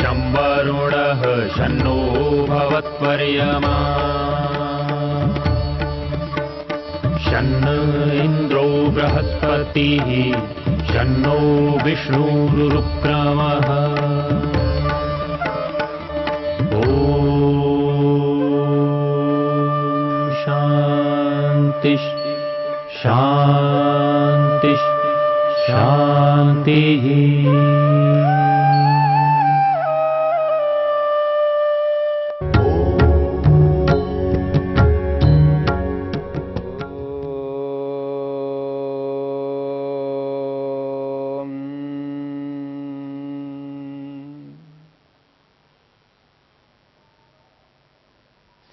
शं वरुणः शन्नो भवत्वर्यमा शन्न इन्द्रो बृहस्पतिः शन्नो विष्णुरुक्रमः ॐ शान्ति शान्ति शान्तिः।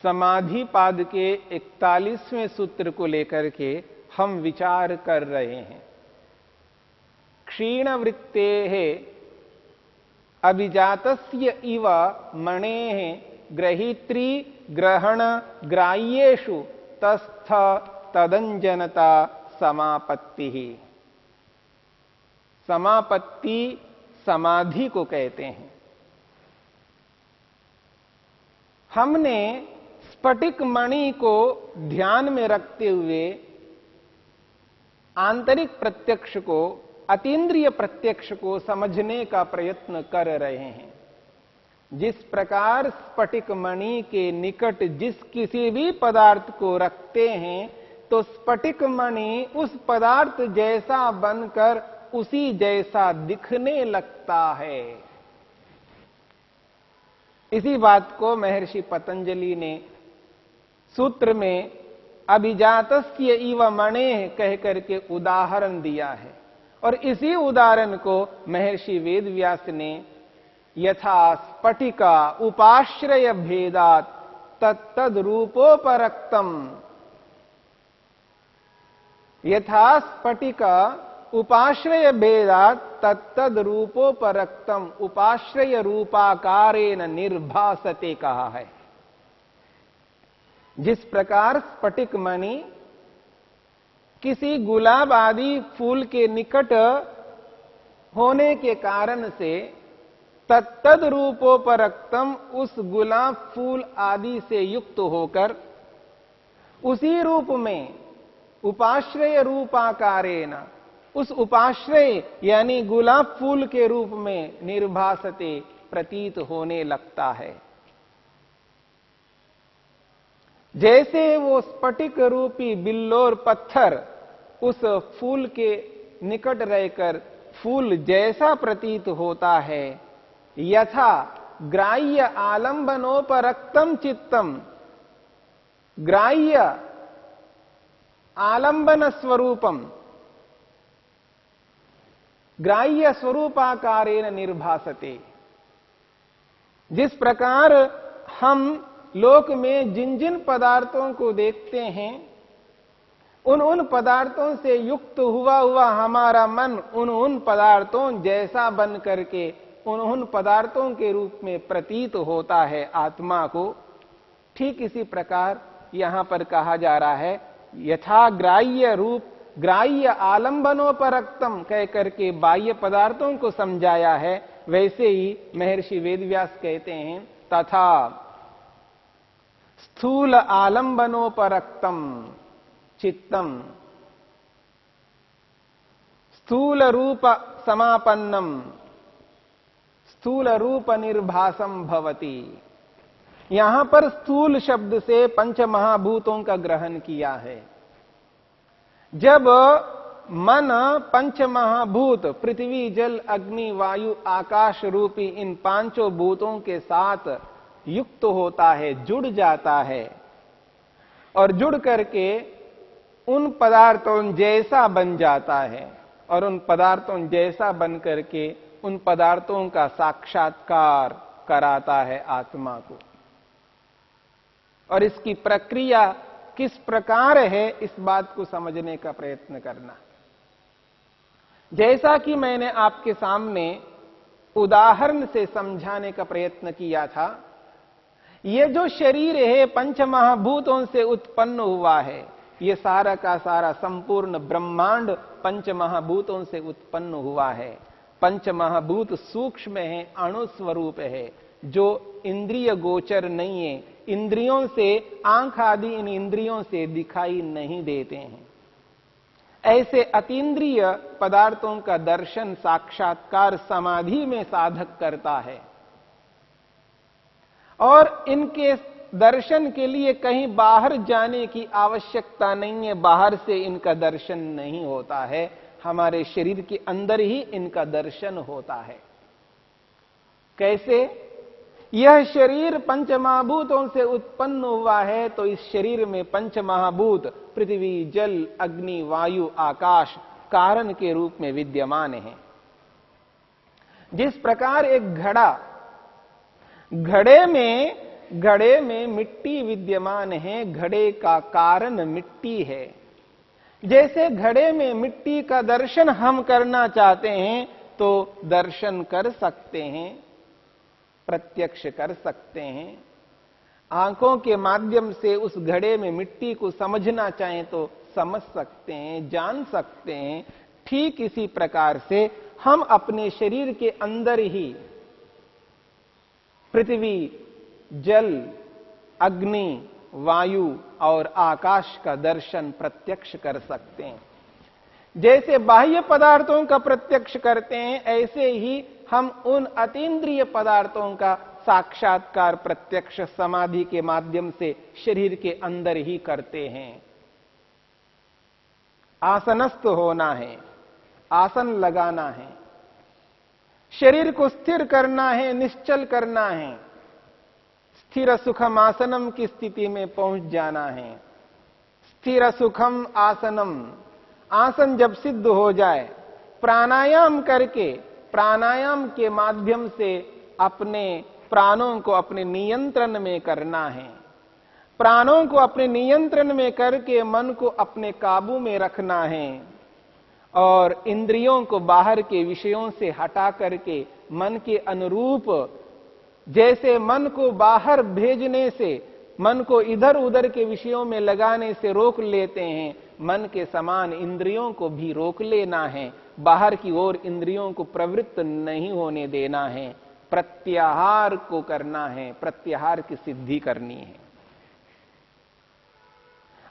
समाधि पाद के 41वें सूत्र को लेकर के हम विचार कर रहे हैं। क्षीण वृत्तेः अभिजातस्य इव मणेः ग्रहीत्री ग्रहण ग्राह्येषु तस्थ तदंजनता समापत्ति। समापत्ति समाधि को कहते हैं। हमने स्फटिक मणि को ध्यान में रखते हुए आंतरिक प्रत्यक्ष को, अतीन्द्रिय प्रत्यक्ष को समझने का प्रयत्न कर रहे हैं। जिस प्रकार स्फटिक मणि के निकट जिस किसी भी पदार्थ को रखते हैं तो स्फटिक मणि उस पदार्थ जैसा बनकर उसी जैसा दिखने लगता है। इसी बात को महर्षि पतंजलि ने सूत्र में अभिजातस्य इव मणेः कह करके उदाहरण दिया है। और इसी उदाहरण को महर्षि वेदव्यास ने यथा स्फटिका उपाश्रय भेदात तत्तद रूपोपरक्तम, यथा स्फटिका उपाश्रय भेदात तत्तद रूपोपरक्तम उपाश्रय रूपाकारेण निर्भासते कहा है। जिस प्रकार स्फटिक मणि किसी गुलाब आदि फूल के निकट होने के कारण से तत्तद रूपोपरक्तम उस गुलाब फूल आदि से युक्त होकर उसी रूप में उपाश्रय रूपाकारेण उस उपाश्रय यानी गुलाब फूल के रूप में निर्भासते प्रतीत होने लगता है। जैसे वो स्फटिक रूपी बिल्लोर पत्थर उस फूल के निकट रहकर फूल जैसा प्रतीत होता है, यथा ग्राह्य आलंबनोपरक्तम चित्तम, ग्राह्य आलंबन स्वरूपम ग्राह्य स्वरूपाकारेण निर्भासते। जिस प्रकार हम लोक में जिन जिन पदार्थों को देखते हैं उन पदार्थों से युक्त हुआ हुआ हमारा मन उन पदार्थों जैसा बन करके उन पदार्थों के रूप में प्रतीत होता है आत्मा को। ठीक इसी प्रकार यहां पर कहा जा रहा है यथा ग्राह्य रूप ग्राह्य आलंबनोपरक्तम कह करके बाह्य पदार्थों को समझाया है, वैसे ही महर्षि वेदव्यास कहते हैं तथा स्थूल आलंबनोपरक्तम चित्तम स्थूल रूप समापन्नम स्थूल रूप निर्भासम भवति। यहां पर स्थूल शब्द से पंच महाभूतों का ग्रहण किया है। जब मन पंच महाभूत पृथ्वी जल अग्नि वायु आकाश रूपी इन पांचों भूतों के साथ युक्त होता है, जुड़ जाता है और जुड़ करके उन पदार्थों जैसा बन जाता है और उन पदार्थों जैसा बन करके उन पदार्थों का साक्षात्कार कराता है आत्मा को। और इसकी प्रक्रिया किस प्रकार है इस बात को समझने का प्रयत्न करना। जैसा कि मैंने आपके सामने उदाहरण से समझाने का प्रयत्न किया था, ये जो शरीर है पंच महाभूतों से उत्पन्न हुआ है, ये सारा का सारा संपूर्ण ब्रह्मांड पंच महाभूतों से उत्पन्न हुआ है। पंच महाभूत सूक्ष्म है, अणु स्वरूप है, जो इंद्रिय गोचर नहीं है, इंद्रियों से, आंख आदि इन इंद्रियों से दिखाई नहीं देते हैं। ऐसे अतीन्द्रिय पदार्थों का दर्शन साक्षात्कार समाधि में साधक करता है और इनके दर्शन के लिए कहीं बाहर जाने की आवश्यकता नहीं है, बाहर से इनका दर्शन नहीं होता है, हमारे शरीर के अंदर ही इनका दर्शन होता है। कैसे? यह शरीर पंच महाभूतों से उत्पन्न हुआ है, तो इस शरीर में पंच महाभूत पृथ्वी, जल, अग्नि, वायु, आकाश कारण के रूप में विद्यमान है। जिस प्रकार एक घड़े में मिट्टी विद्यमान है, घड़े का कारण मिट्टी है। जैसे घड़े में मिट्टी का दर्शन हम करना चाहते हैं तो दर्शन कर सकते हैं, प्रत्यक्ष कर सकते हैं। आंखों के माध्यम से उस घड़े में मिट्टी को समझना चाहें तो समझ सकते हैं, जान सकते हैं। ठीक इसी प्रकार से हम अपने शरीर के अंदर ही पृथ्वी, जल, अग्नि, वायु और आकाश का दर्शन प्रत्यक्ष कर सकते हैं। जैसे बाह्य पदार्थों का प्रत्यक्ष करते हैं, ऐसे ही हम उन अतीन्द्रिय पदार्थों का साक्षात्कार प्रत्यक्ष समाधि के माध्यम से शरीर के अंदर ही करते हैं। आसनस्थ होना है, आसन लगाना है, शरीर को स्थिर करना है, निश्चल करना है, स्थिर सुखम आसनम की स्थिति में पहुंच जाना है। स्थिर सुखम आसनम, आसन जब सिद्ध हो जाए, प्राणायाम करके, प्राणायाम के माध्यम से अपने प्राणों को अपने नियंत्रण में करना है। प्राणों को अपने नियंत्रण में करके मन को अपने काबू में रखना है और इंद्रियों को बाहर के विषयों से हटा करके मन के अनुरूप, जैसे मन को बाहर भेजने से, मन को इधर उधर के विषयों में लगाने से रोक लेते हैं, मन के समान इंद्रियों को भी रोक लेना है। बाहर की ओर इंद्रियों को प्रवृत्त नहीं होने देना है, प्रत्याहार को करना है, प्रत्याहार की सिद्धि करनी है।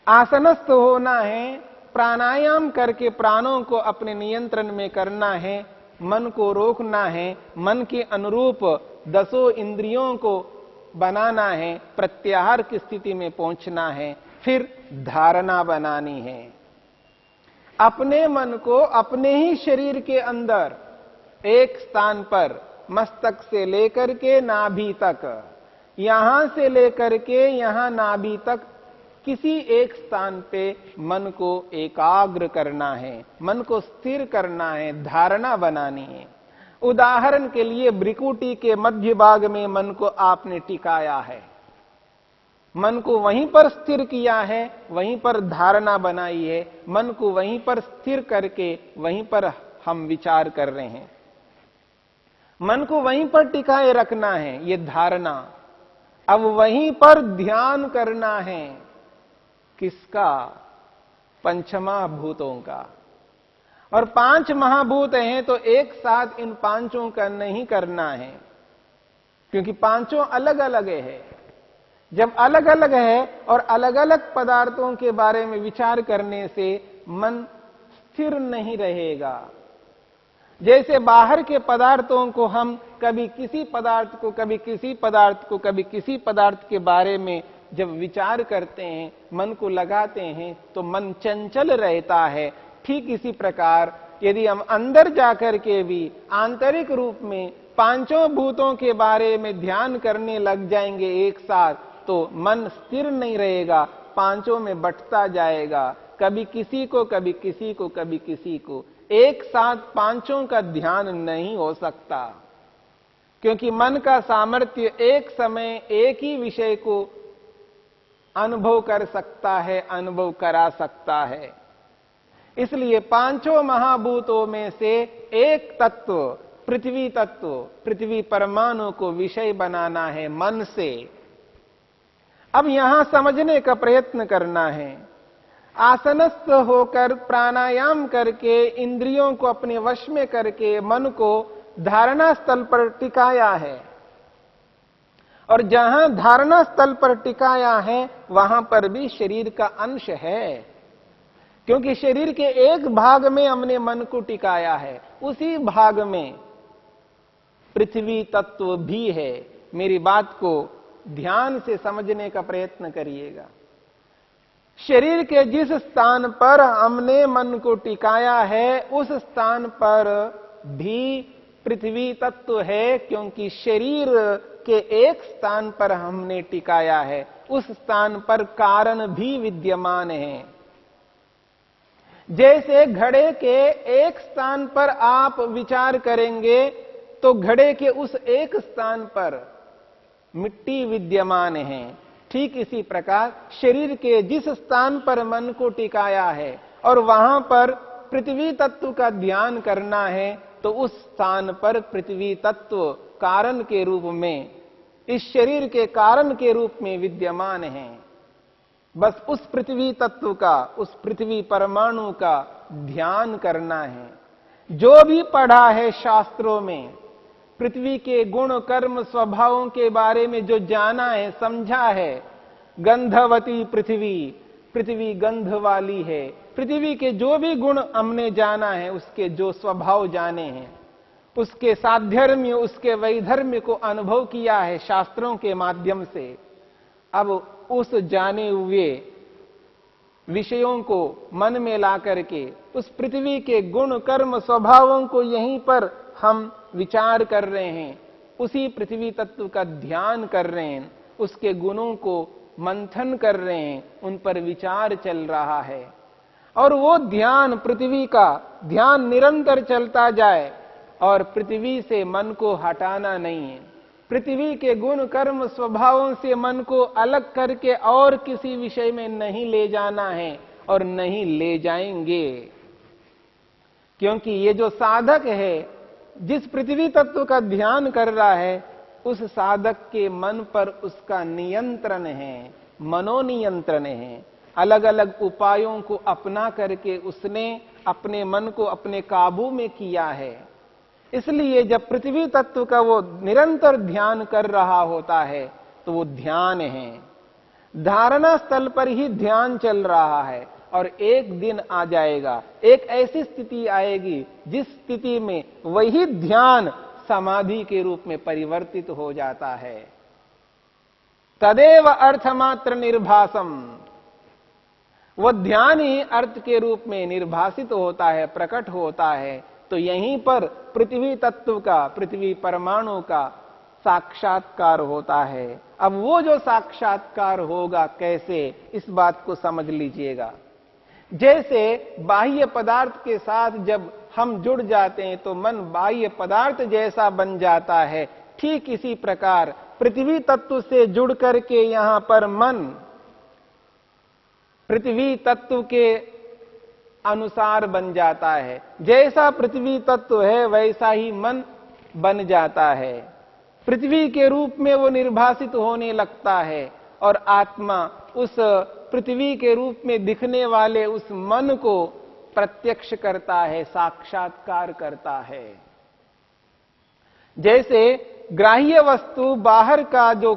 आसनस्थ होना है, प्राणायाम करके प्राणों को अपने नियंत्रण में करना है, मन को रोकना है, मन के अनुरूप 10 इंद्रियों को बनाना है, प्रत्याहार की स्थिति में पहुंचना है। फिर धारणा बनानी है, अपने मन को अपने ही शरीर के अंदर एक स्थान पर, मस्तक से लेकर के नाभि तक, यहां से लेकर के यहां नाभि तक किसी एक स्थान पे मन को एकाग्र करना है, मन को स्थिर करना है, धारणा बनानी है। उदाहरण के लिए भ्रिकुटी के मध्य भाग में मन को आपने टिकाया है, मन को वहीं पर स्थिर किया है, वहीं पर धारणा बनाई है, मन को वहीं पर स्थिर करके वहीं पर हम विचार कर रहे हैं। मन को वहीं पर टिकाए रखना है, ये धारणा। अब वहीं पर ध्यान करना है, किसका? पंचमहाभूतों का। और 5 महाभूत हैं तो एक साथ इन पांचों का नहीं करना है, क्योंकि पांचों अलग अलग है। जब अलग अलग है और अलग अलग पदार्थों के बारे में विचार करने से मन स्थिर नहीं रहेगा। जैसे बाहर के पदार्थों को हम कभी किसी पदार्थ को, कभी किसी पदार्थ को, कभी किसी पदार्थ के बारे में जब विचार करते हैं, मन को लगाते हैं तो मन चंचल रहता है। ठीक इसी प्रकार यदि हम अंदर जाकर के भी आंतरिक रूप में पांचों भूतों के बारे में ध्यान करने लग जाएंगे एक साथ, तो मन स्थिर नहीं रहेगा, पांचों में बंटता जाएगा, कभी किसी को, कभी किसी को, कभी किसी को। एक साथ पांचों का ध्यान नहीं हो सकता, क्योंकि मन का सामर्थ्य एक समय एक ही विषय को अनुभव कर सकता है, अनुभव करा सकता है। इसलिए पांचों महाभूतों में से एक तत्व, पृथ्वी तत्व, पृथ्वी परमाणु को विषय बनाना है मन से। अब यहां समझने का प्रयत्न करना है, आसनस्थ होकर प्राणायाम करके इंद्रियों को अपने वश में करके मन को धारणा स्थल पर टिकाया है। और जहां धारणा स्थल पर टिकाया है वहां पर भी शरीर का अंश है, क्योंकि शरीर के एक भाग में हमने मन को टिकाया है, उसी भाग में पृथ्वी तत्व भी है। मेरी बात को ध्यान से समझने का प्रयत्न करिएगा। शरीर के जिस स्थान पर हमने मन को टिकाया है उस स्थान पर भी पृथ्वी तत्व है, क्योंकि शरीर के एक स्थान पर हमने टिकाया है, उस स्थान पर कारण भी विद्यमान है। जैसे घड़े के एक स्थान पर आप विचार करेंगे तो घड़े के उस एक स्थान पर मिट्टी विद्यमान है, ठीक इसी प्रकार शरीर के जिस स्थान पर मन को टिकाया है और वहां पर पृथ्वी तत्व का ध्यान करना है, तो उस स्थान पर पृथ्वी तत्व कारण के रूप में, इस शरीर के कारण के रूप में विद्यमान है। बस उस पृथ्वी तत्व का, उस पृथ्वी परमाणु का ध्यान करना है। जो भी पढ़ा है शास्त्रों में, पृथ्वी के गुण कर्म स्वभावों के बारे में जो जाना है, समझा है, गंधवती पृथ्वी, पृथ्वी गंध वाली है, पृथ्वी के जो भी गुण हमने जाना है, उसके जो स्वभाव जाने हैं, उसके साध्यर्म्य, उसके वैधर्म्य को अनुभव किया है शास्त्रों के माध्यम से। अब उस जाने हुए विषयों को मन में ला करके उस पृथ्वी के गुण कर्म स्वभावों को यहीं पर हम विचार कर रहे हैं, उसी पृथ्वी तत्व का ध्यान कर रहे हैं, उसके गुणों को मंथन कर रहे हैं, उन पर विचार चल रहा है। और वो ध्यान, पृथ्वी का ध्यान निरंतर चलता जाए और पृथ्वी से मन को हटाना नहीं है। पृथ्वी के गुण कर्म स्वभावों से मन को अलग करके और किसी विषय में नहीं ले जाना है और नहीं ले जाएंगे, क्योंकि ये जो साधक है, जिस पृथ्वी तत्व का ध्यान कर रहा है, उस साधक के मन पर उसका नियंत्रण है, मनोनियंत्रण है। अलग अलग उपायों को अपना करके उसने अपने मन को अपने काबू में किया है। इसलिए जब पृथ्वी तत्व का वो निरंतर ध्यान कर रहा होता है तो वो ध्यान है, धारणा स्थल पर ही ध्यान चल रहा है। और एक दिन आ जाएगा, एक ऐसी स्थिति आएगी जिस स्थिति में वही ध्यान समाधि के रूप में परिवर्तित हो जाता है। तदेव अर्थमात्र निर्भासम, वो ध्यान ही अर्थ के रूप में निर्भासित होता है, प्रकट होता है। तो यहीं पर पृथ्वी तत्व का, पृथ्वी परमाणु का साक्षात्कार होता है। अब वो जो साक्षात्कार होगा कैसे, इस बात को समझ लीजिएगा। जैसे बाह्य पदार्थ के साथ जब हम जुड़ जाते हैं तो मन बाह्य पदार्थ जैसा बन जाता है, ठीक इसी प्रकार पृथ्वी तत्व से जुड़ करके यहां पर मन पृथ्वी तत्व के अनुसार बन जाता है। जैसा पृथ्वी तत्व है वैसा ही मन बन जाता है, पृथ्वी के रूप में वो निर्भासित होने लगता है और आत्मा उस पृथ्वी के रूप में दिखने वाले उस मन को प्रत्यक्ष करता है, साक्षात्कार करता है। जैसे ग्राह्य वस्तु बाहर का जो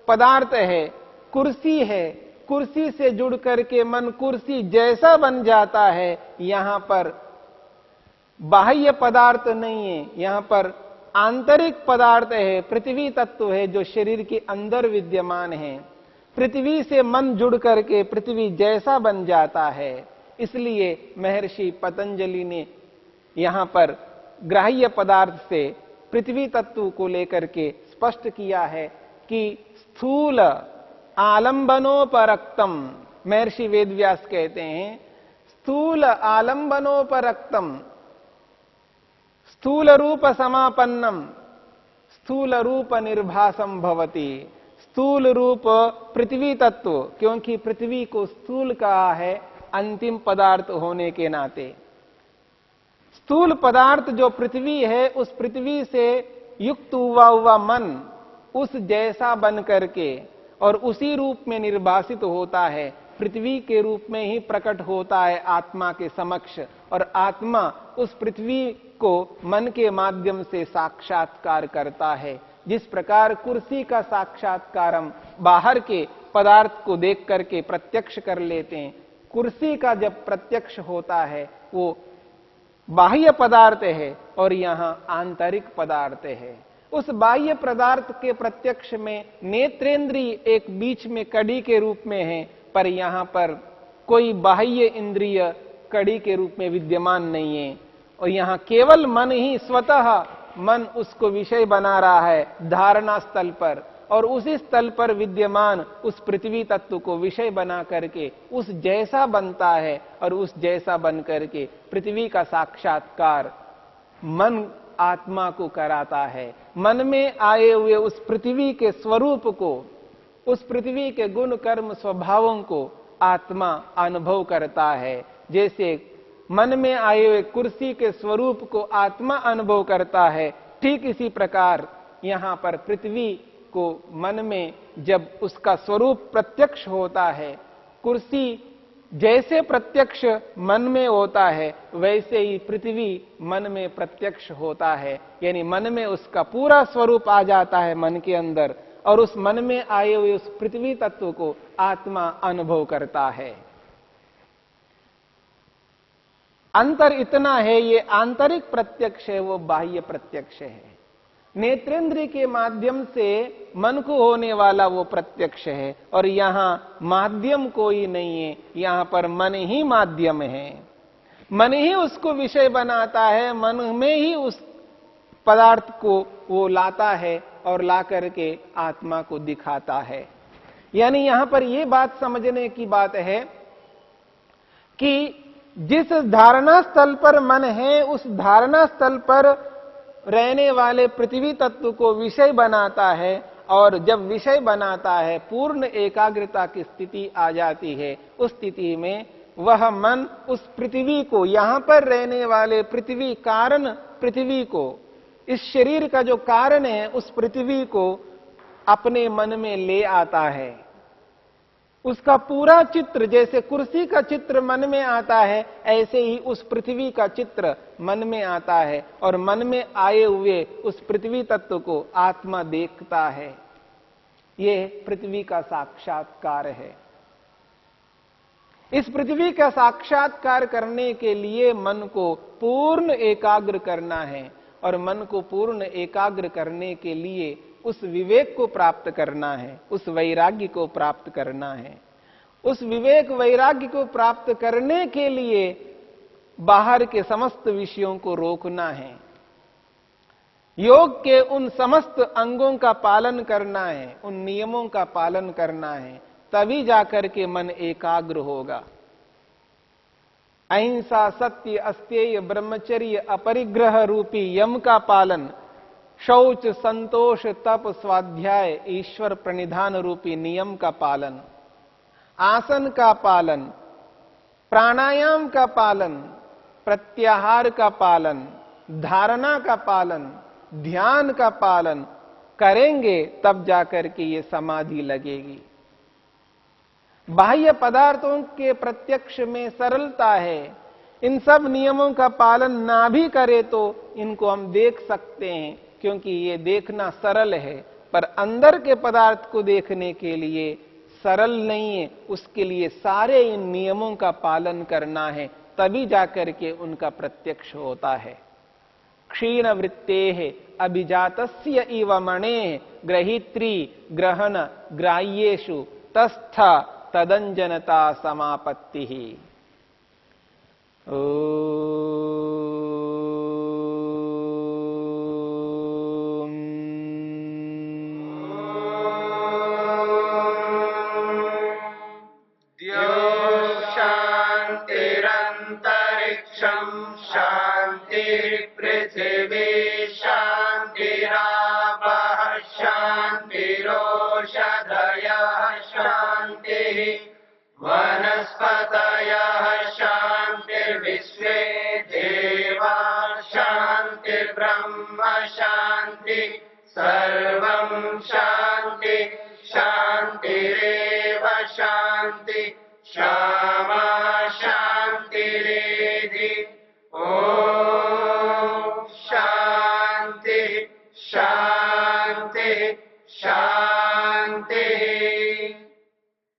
पदार्थ है, कुर्सी है, कुर्सी से जुड़ करके मन कुर्सी जैसा बन जाता है। यहां पर बाह्य पदार्थ नहीं है, यहां पर आंतरिक पदार्थ है, पृथ्वी तत्व है जो शरीर के अंदर विद्यमान है। पृथ्वी से मन जुड़ करके पृथ्वी जैसा बन जाता है। इसलिए महर्षि पतंजलि ने यहां पर ग्राह्य पदार्थ से पृथ्वी तत्व को लेकर के स्पष्ट किया है कि स्थूल आलंबनोपरक्तम, महर्षि वेदव्यास कहते हैं स्थूल आलंबनोपरक्तम स्थूल रूप समापन्नम स्थूल रूप निर्भासम भवति। स्थूल रूप पृथ्वी तत्व, क्योंकि पृथ्वी को स्थूल कहा है अंतिम पदार्थ होने के नाते। स्थूल पदार्थ जो पृथ्वी है, उस पृथ्वी से युक्त हुआ मन उस जैसा बन करके और उसी रूप में निर्भासित होता है। पृथ्वी के रूप में ही प्रकट होता है आत्मा के समक्ष, और आत्मा उस पृथ्वी को मन के माध्यम से साक्षात्कार करता है। जिस प्रकार कुर्सी का साक्षात्कार हम बाहर के पदार्थ को देख करके प्रत्यक्ष कर लेते हैं, कुर्सी का जब प्रत्यक्ष होता है वो बाह्य पदार्थ है और यहां आंतरिक पदार्थ है। उस बाह्य पदार्थ के प्रत्यक्ष में नेत्रेंद्रिय एक बीच में कड़ी के रूप में है, पर यहां पर कोई बाह्य इंद्रिय कड़ी के रूप में विद्यमान नहीं है, और यहां केवल मन ही स्वतः मन उसको विषय बना रहा है धारणा स्थल पर, और उसी स्थल पर विद्यमान उस पृथ्वी तत्व को विषय बना करके उस जैसा बनता है, और उस जैसा बन करके पृथ्वी का साक्षात्कार मन आत्मा को कराता है। मन में आए हुए उस पृथ्वी के स्वरूप को, उस पृथ्वी के गुण कर्म स्वभावों को आत्मा अनुभव करता है। जैसे मन में आए हुए कुर्सी के स्वरूप को आत्मा अनुभव करता है, ठीक इसी प्रकार यहां पर पृथ्वी को मन में जब उसका स्वरूप प्रत्यक्ष होता है, कुर्सी जैसे प्रत्यक्ष मन में होता है वैसे ही पृथ्वी मन में प्रत्यक्ष होता है। यानी मन में उसका पूरा स्वरूप आ जाता है मन के अंदर, और उस मन में आए हुए उस पृथ्वी तत्व को आत्मा अनुभव करता है। अंतर इतना है, ये आंतरिक प्रत्यक्ष है, वो बाह्य प्रत्यक्ष है। नेत्रेंद्रिय के माध्यम से मन को होने वाला वो प्रत्यक्ष है, और यहां माध्यम कोई नहीं है, यहां पर मन ही माध्यम है। मन ही उसको विषय बनाता है, मन में ही उस पदार्थ को वो लाता है और ला करके आत्मा को दिखाता है। यानी यहां पर ये बात समझने की बात है कि जिस धारणा स्थल पर मन है, उस धारणा स्थल पर रहने वाले पृथ्वी तत्व को विषय बनाता है, और जब विषय बनाता है पूर्ण एकाग्रता की स्थिति आ जाती है। उस स्थिति में वह मन उस पृथ्वी को, यहां पर रहने वाले पृथ्वी कारण पृथ्वी को, इस शरीर का जो कारण है उस पृथ्वी को अपने मन में ले आता है। उसका पूरा चित्र, जैसे कुर्सी का चित्र मन में आता है, ऐसे ही उस पृथ्वी का चित्र मन में आता है, और मन में आए हुए उस पृथ्वी तत्व को आत्मा देखता है। यह पृथ्वी का साक्षात्कार है। इस पृथ्वी का साक्षात्कार करने के लिए मन को पूर्ण एकाग्र करना है, और मन को पूर्ण एकाग्र करने के लिए उस विवेक को प्राप्त करना है, उस वैराग्य को प्राप्त करना है। उस विवेक वैराग्य को प्राप्त करने के लिए बाहर के समस्त विषयों को रोकना है, योग के उन समस्त अंगों का पालन करना है, उन नियमों का पालन करना है, तभी जाकर के मन एकाग्र होगा। अहिंसा, सत्य, अस्तेय, ब्रह्मचर्य, अपरिग्रह रूपी यम का पालन, शौच, संतोष, तप, स्वाध्याय, ईश्वर प्रणिधान रूपी नियम का पालन, आसन का पालन, प्राणायाम का पालन, प्रत्याहार का पालन, धारणा का पालन, ध्यान का पालन करेंगे, तब जाकर के ये समाधि लगेगी। बाह्य पदार्थों के प्रत्यक्ष में सरलता है। इन सब नियमों का पालन ना भी करे तो इनको हम देख सकते हैं, क्योंकि ये देखना सरल है, पर अंदर के पदार्थ को देखने के लिए सरल नहीं है। उसके लिए सारे इन नियमों का पालन करना है, तभी जाकर के उनका प्रत्यक्ष होता है। क्षीण वृत्तेः अभिजातस्य इव मणेः ग्रहीत्री ग्रहण ग्राह्येषु तस्थ तदंजनता समापत्तिः। पृथिवी शान्तिरापः शान्तिरोषधयः शान्तिः वनस्पतयः शान्तिर्विश्वे देवा शान्तिर्ब्रह्म शान्ति सर्वं शान्ति शान्तिरेव शान्ति क्षमा शान्तिरेधि ॐ शान्ति शान्ति शान्तिः